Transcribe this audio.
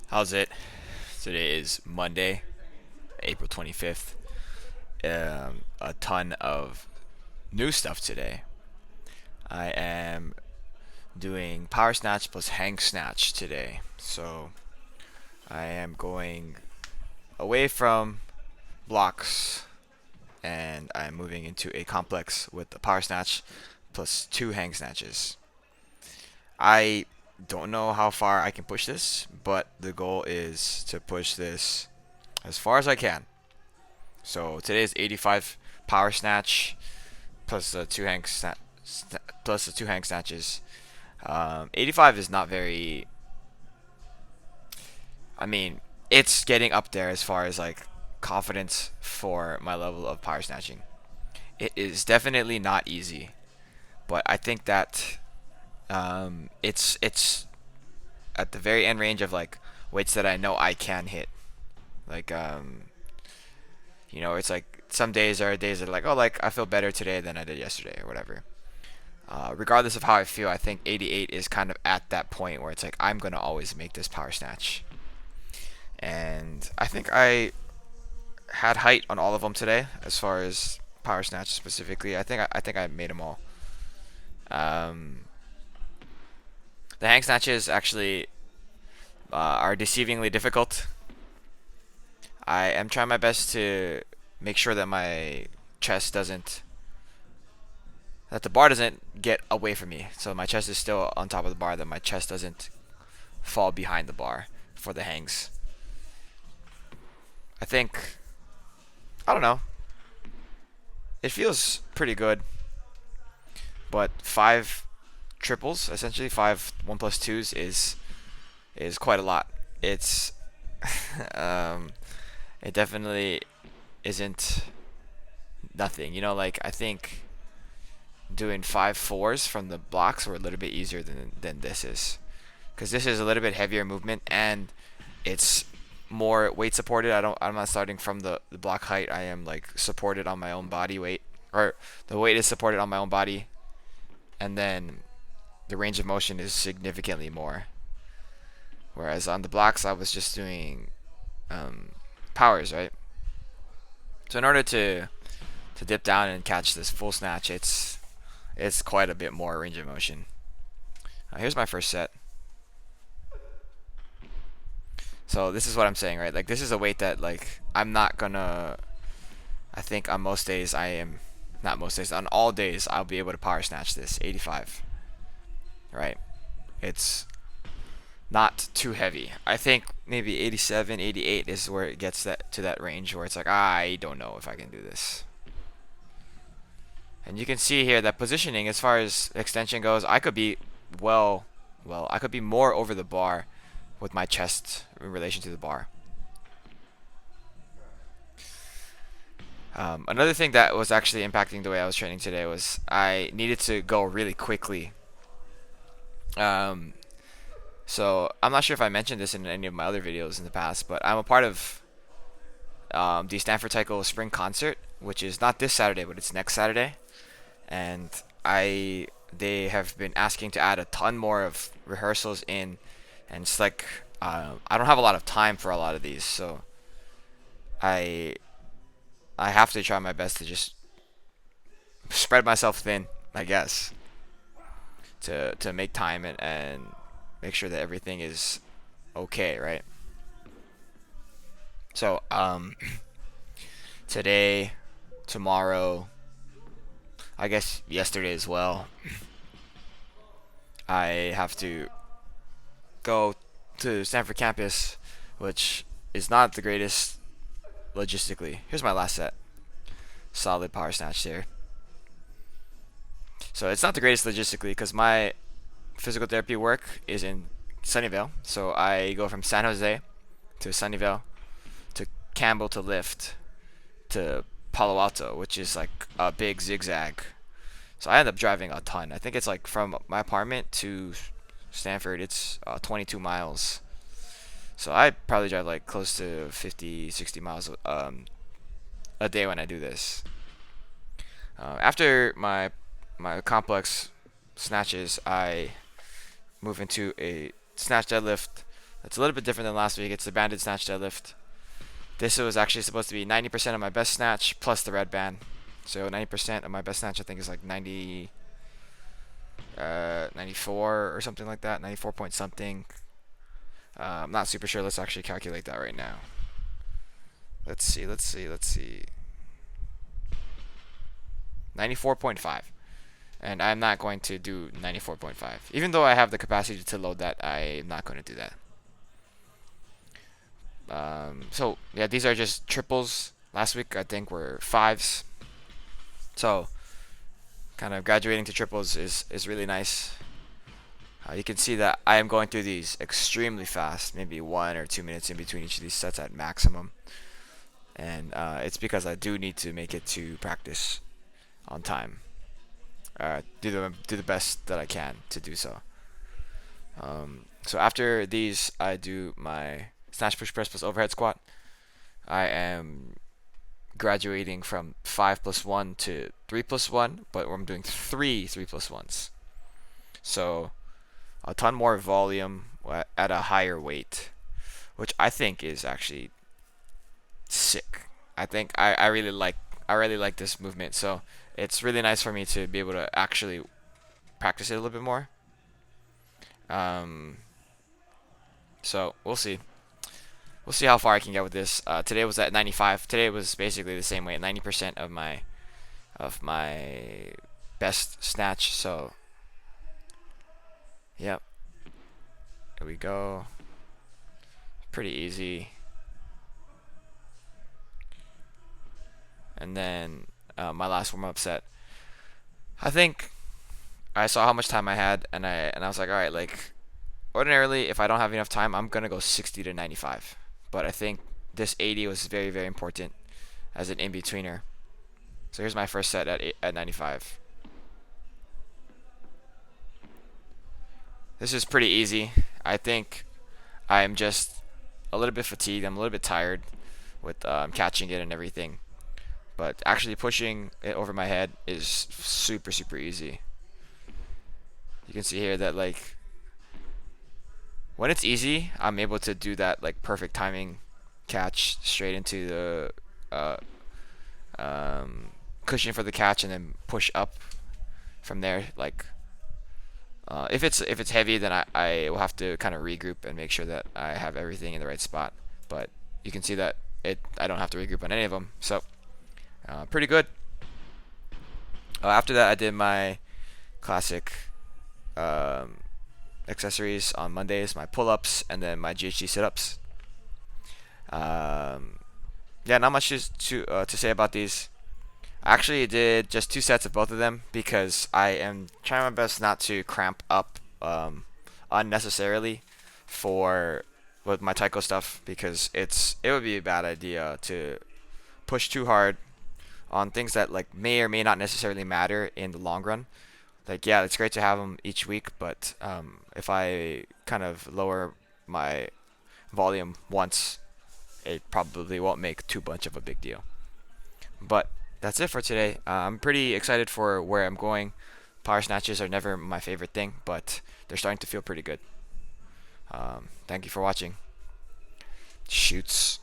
How's it? Today is Monday, April 25th. A ton of new stuff today. I am doing power snatch plus hang snatch today. So I am going away from blocks and I'm moving into a complex with the power snatch plus two hang snatches. I don't know how far I can push this, but the goal is to push this as far as I can. So today is 85 power snatch plus the two hang snatches. 85 is not very. I mean, it's getting up there as far as like confidence for my level of power snatching. It is definitely not easy, but I think that it's at the very end range of like weights that I know I can hit. Like it's like some days are days that are like, oh, like I feel better today than I did yesterday or whatever. Regardless of how I feel, I think 88 is kind of at that point where it's like I'm gonna always make this power snatch, and I think I had height on all of them today as far as power snatch specifically. I think I made them all. Um, the hang snatches actually are deceivingly difficult. I am trying my best to make sure that my chest doesn't that the bar doesn't get away from me. So my chest is still on top of the bar, that my chest doesn't fall behind the bar for the hangs. I think, I don't know. It feels pretty good, but five triples, essentially five 1+2s, is quite a lot. It's um, it definitely isn't nothing. Like I think doing 5 4s from the blocks were a little bit easier than this is, because this is a little bit heavier movement and it's more weight supported. I'm not starting from the block height. I am like supported on my own body weight, or the weight is supported on my own body, and then the range of motion is significantly more. Whereas on the blocks I was just doing um, powers, right? So in order to dip down and catch this full snatch, it's quite a bit more range of motion. Here's my first set. So this is what I'm saying, right? Like this is a weight that like I'm not gonna. I think on most days I am, not most days, on all days I'll be able to power snatch this 85. Right? It's not too heavy. I think maybe 87, 88 is where it gets that to that range where it's like I don't know if I can do this. And you can see here that positioning as far as extension goes, I could be I could be more over the bar with my chest in relation to the bar. Another thing that was actually impacting the way I was training today was I needed to go really quickly. Um, so I'm not sure if I mentioned this in any of my other videos in the past, but I'm a part of the Stanford Taekwondo Spring Concert, which is not this Saturday, but it's next Saturday. And they have been asking to add a ton more of rehearsals in, and it's like I don't have a lot of time for a lot of these, so I I have to try my best to just spread myself thin, I guess, to make time and make sure that everything is okay, right? So today, tomorrow, I guess yesterday as well, I have to go to Stanford campus, which is not the greatest logistically. Here's my last set. Solid power snatch there. So it's not the greatest logistically because my physical therapy work is in Sunnyvale. So I go from San Jose to Sunnyvale to Campbell to lift to Palo Alto, which is like a big zigzag. So I end up driving a ton. I think it's like from my apartment to Stanford, it's 22 miles. So I probably drive like close to 50, 60 miles a day when I do this. After my complex snatches, I move into a snatch deadlift It's a little bit different than last week. It's the banded snatch deadlift. This was actually supposed to be 90% of my best snatch plus the red band. So 90% of my best snatch I think is like 94 or something like that. 94 point something. I'm not super sure. Let's actually calculate that right now. Let's see. 94.5. And I'm not going to do 94.5. Even though I have the capacity to load that, I'm not going to do that. So, yeah, these are just triples. Last week, I think, were fives. So, kind of graduating to triples is really nice. You can see that I am going through these extremely fast, maybe 1 or 2 minutes in between each of these sets at maximum. And it's because I do need to make it to practice on time. Do the best that I can to do so. So after these, I do my snatch, push, press plus overhead squat. I am graduating from 5+1 to 3+1, but I'm doing 3+1s. So a ton more volume at a higher weight, which I think is actually sick. I think I really like this movement. So it's really nice for me to be able to actually practice it a little bit more. So we'll see. We'll see how far I can get with this. Today was at 95. Today was basically the same weight, 90% of my best snatch. So, yep. Here we go. Pretty easy. And then my last warm-up set. I think I saw how much time I had, and I was like, all right, like ordinarily, if I don't have enough time, I'm gonna go 60 to 95. But I think this 80 was very, very important as an in-betweener. So here's my first set at 95. This is pretty easy. I think I'm just a little bit fatigued. I'm a little bit tired with catching it and everything. But actually pushing it over my head is super, super easy. You can see here that like when it's easy, I'm able to do that like perfect timing catch straight into the cushion for the catch and then push up from there. Like if it's heavy, then I will have to kind of regroup and make sure that I have everything in the right spot. But you can see that I don't have to regroup on any of them. So pretty good. After that, I did my classic accessories on Mondays, my pull-ups, and then my GHD sit-ups. Yeah, not much to say about these. I actually did just 2 sets of both of them because I am trying my best not to cramp up unnecessarily with my taiko stuff, because it would be a bad idea to push too hard on things that like may or may not necessarily matter in the long run. Like, yeah, it's great to have them each week, but if I kind of lower my volume once, it probably won't make too much of a big deal. But that's it for today. I'm pretty excited for where I'm going. Power snatches are never my favorite thing, but they're starting to feel pretty good. Thank you for watching. Shoots.